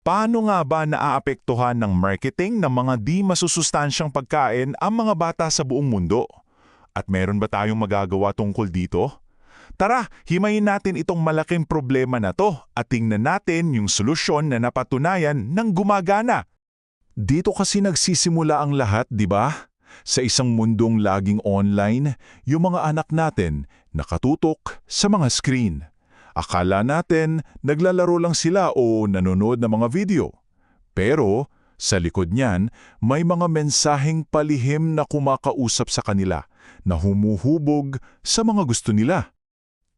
Paano nga ba naaapektuhan ng marketing ng mga di masusustansyang pagkain ang mga bata sa buong mundo? At meron ba tayong magagawa tungkol dito? Tara, himayin natin itong malaking problema na to at tingnan natin yung solusyon na napatunayan ng gumagana. Dito kasi nagsisimula ang lahat, di ba? Sa isang mundong laging online, yung mga anak natin nakatutok sa mga screen. Akala natin naglalaro lang sila o nanonood ng mga video. Pero sa likod niyan, may mga mensaheng palihim na kumakausap sa kanila na humuhubog sa mga gusto nila.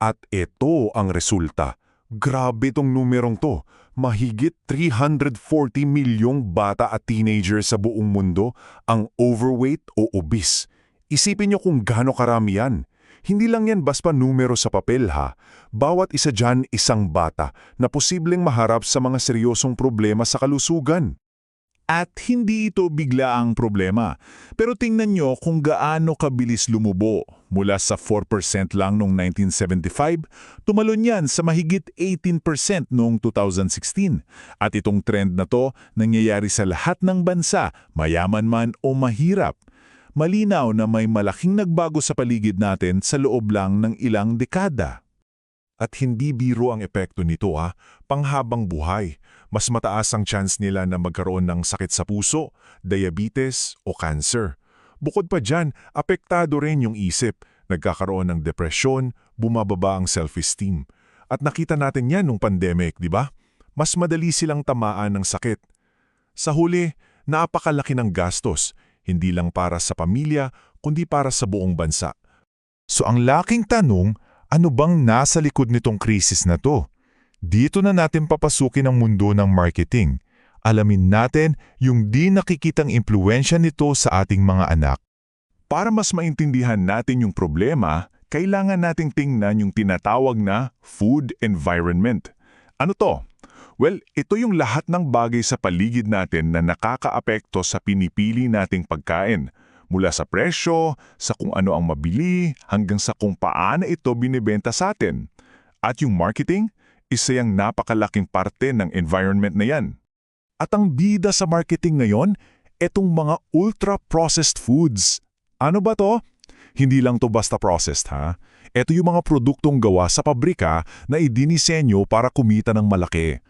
At ito ang resulta. Grabe tong numerong to. Mahigit 340 milyong bata at teenager sa buong mundo ang overweight o obese. Isipin niyo kung gaano karami yan. Hindi lang yan basta numero sa papel ha. Bawat isa dyan isang bata na posibleng maharap sa mga seryosong problema sa kalusugan. At hindi ito bigla ang problema. Pero tingnan nyo kung gaano kabilis lumubo. Mula sa 4% lang noong 1975, tumalon yan sa mahigit 18% noong 2016. At itong trend na to nangyayari sa lahat ng bansa, mayaman man o mahirap. Malinaw na may malaking nagbago sa paligid natin sa loob lang ng ilang dekada. At hindi biro ang epekto nito panghabang buhay. Mas mataas ang chance nila na magkaroon ng sakit sa puso, diabetes o cancer. Bukod pa dyan, apektado rin yung isip, nagkakaroon ng depresyon, bumababa ang self-esteem. At nakita natin yan nung pandemic, di ba? Mas madali silang tamaan ng sakit. Sa huli, napakalaki ng gastos, hindi lang para sa pamilya, kundi para sa buong bansa. So ang laking tanong, ano bang nasa likod nitong krisis na to? Dito na natin papasukin ang mundo ng marketing. Alamin natin yung di nakikitang impluwensya nito sa ating mga anak. Para mas maintindihan natin yung problema, kailangan nating tingnan yung tinatawag na food environment. Ano to? Well, ito yung lahat ng bagay sa paligid natin na nakakaapekto sa pinipili nating pagkain. Mula sa presyo, sa kung ano ang mabili, hanggang sa kung paano ito binibenta sa atin. At yung marketing, isa yung napakalaking parte ng environment na yan. At ang bida sa marketing ngayon, etong mga ultra-processed foods. Ano ba to? Hindi lang to basta processed ha. Ito yung mga produktong gawa sa pabrika na idinisenyo para kumita ng malaki.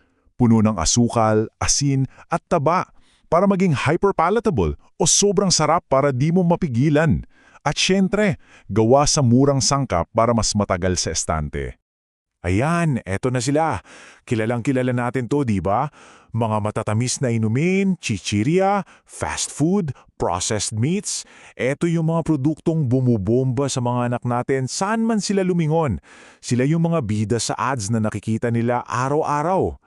Puno ng asukal, asin at taba para maging hyper-palatable o sobrang sarap para di mo mapigilan. At syempre, gawa sa murang sangkap para mas matagal sa estante. Ayan, eto na sila. Kilalang-kilala natin to, di ba? Mga matatamis na inumin, chichirya, fast food, processed meats. Eto yung mga produktong bumubomba sa mga anak natin saan man sila lumingon. Sila yung mga bida sa ads na nakikita nila araw-araw.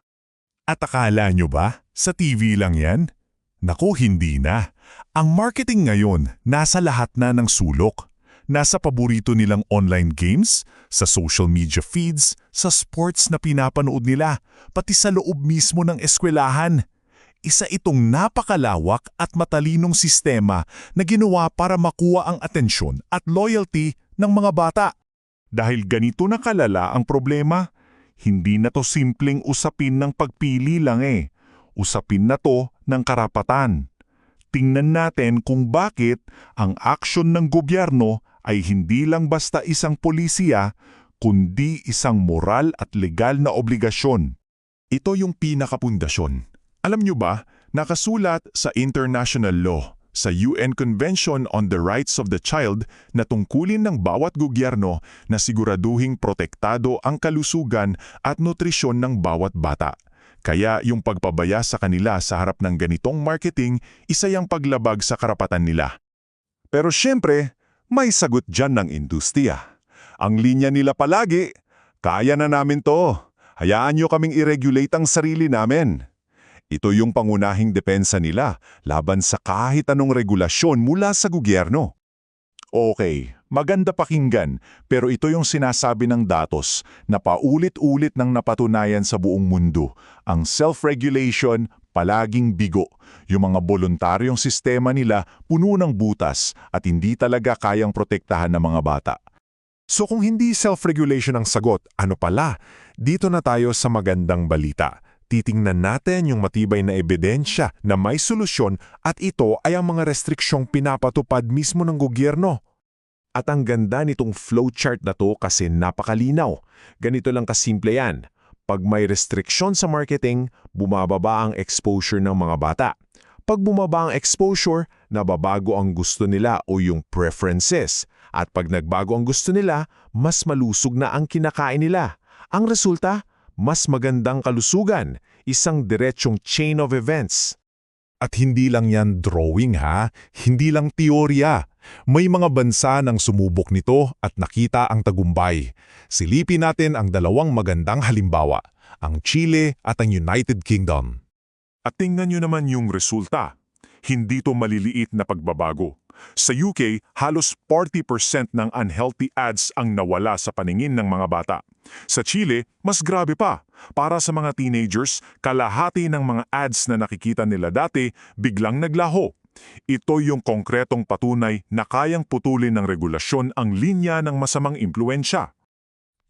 At akala nyo ba, sa TV lang yan? Naku, hindi na. Ang marketing ngayon, nasa lahat na ng sulok. Nasa paborito nilang online games, sa social media feeds, sa sports na pinapanood nila, pati sa loob mismo ng eskwelahan. Isa itong napakalawak at matalinong sistema na ginawa para makuha ang atensyon at loyalty ng mga bata. Dahil ganito na kalala ang problema, hindi na to simpleng usapin ng pagpili lang Usapin na to ng karapatan. Tingnan natin kung bakit ang aksyon ng gobyerno ay hindi lang basta isang polisiya, kundi isang moral at legal na obligasyon. Ito yung pinakapundasyon. Alam nyo ba, nakasulat sa international law, sa UN Convention on the Rights of the Child na tungkulin ng bawat gobyerno na siguraduhing protektado ang kalusugan at nutrisyon ng bawat bata. Kaya yung pagpabaya sa kanila sa harap ng ganitong marketing, isa yung paglabag sa karapatan nila. Pero syempre, may sagot dyan ng industriya. Ang linya nila palagi, kaya na namin to. Hayaan nyo kaming i-regulate ang sarili namin. Ito yung pangunahing depensa nila laban sa kahit anong regulasyon mula sa gobyerno. Okay, maganda pakinggan, pero ito yung sinasabi ng datos na paulit-ulit nang napatunayan sa buong mundo. Ang self-regulation, palaging bigo. Yung mga voluntaryong sistema nila puno ng butas at hindi talaga kayang protektahan ng mga bata. So kung hindi self-regulation ang sagot, ano pala? Dito na tayo sa magandang balita. titingnan natin yung matibay na ebidensya na may solusyon at ito ay ang mga restriksyong pinapatupad mismo ng gobyerno. At ang ganda nitong flowchart na to kasi napakalinaw. Ganito lang kasimple yan. Pag may restriksyon sa marketing, bumababa ang exposure ng mga bata. Pag bumaba ang exposure, nababago ang gusto nila o yung preferences. At pag nagbago ang gusto nila, mas malusog na ang kinakain nila. Ang resulta, mas magandang kalusugan, isang diretsyong chain of events. At hindi lang yan drawing ha, hindi lang teorya. May mga bansa nang sumubok nito at nakita ang tagumpay. Silipin natin ang dalawang magandang halimbawa, ang Chile at ang United Kingdom. At tingnan nyo naman yung resulta. Hindi to maliliit na pagbabago. Sa UK, halos 40% ng unhealthy ads ang nawala sa paningin ng mga bata. Sa Chile, mas grabe pa. Para sa mga teenagers, kalahati ng mga ads na nakikita nila dati biglang naglaho. Ito yung konkretong patunay na kayang putulin ng regulasyon ang linya ng masamang impluensya.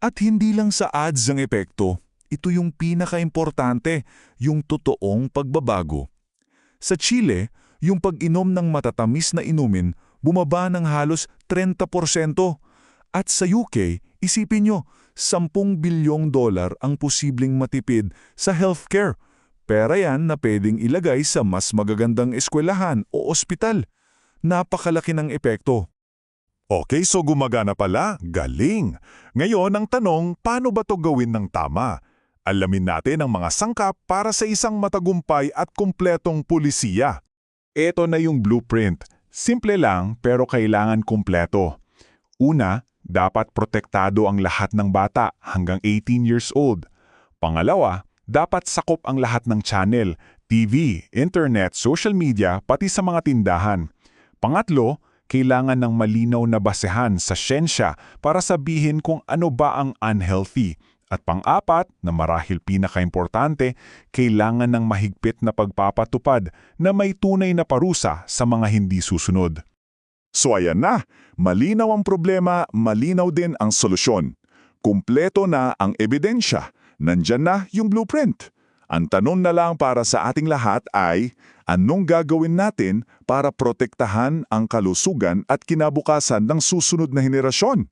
At hindi lang sa ads ang epekto, ito yung pinakaimportante, yung totoong pagbabago. Sa Chile, yung pag-inom ng matatamis na inumin bumaba ng halos 30%. At sa UK, isipin nyo, $10 bilyong ang posibleng matipid sa healthcare. Pera yan na pwedeng ilagay sa mas magagandang eskwelahan o ospital. Napakalaki ng epekto. Okay, so gumagana pala. Galing. Ngayon ang tanong, paano ba to gawin ng tama? Alamin natin ang mga sangkap para sa isang matagumpay at kumpletong pulisiya. Ito na yung blueprint. Simple lang pero kailangan kumpleto. Una, dapat protektado ang lahat ng bata hanggang 18 years old. Pangalawa, dapat sakop ang lahat ng channel, TV, internet, social media, pati sa mga tindahan. Pangatlo, kailangan ng malinaw na basehan sa siyensya para sabihin kung ano ba ang unhealthy. At pang-apat, na marahil pinaka-importante, kailangan ng mahigpit na pagpapatupad na may tunay na parusa sa mga hindi susunod. So ayan na, malinaw ang problema, malinaw din ang solusyon. Kumpleto na ang ebidensya. Nandyan na yung blueprint. Ang tanong na lang para sa ating lahat ay, anong gagawin natin para protektahan ang kalusugan at kinabukasan ng susunod na henerasyon?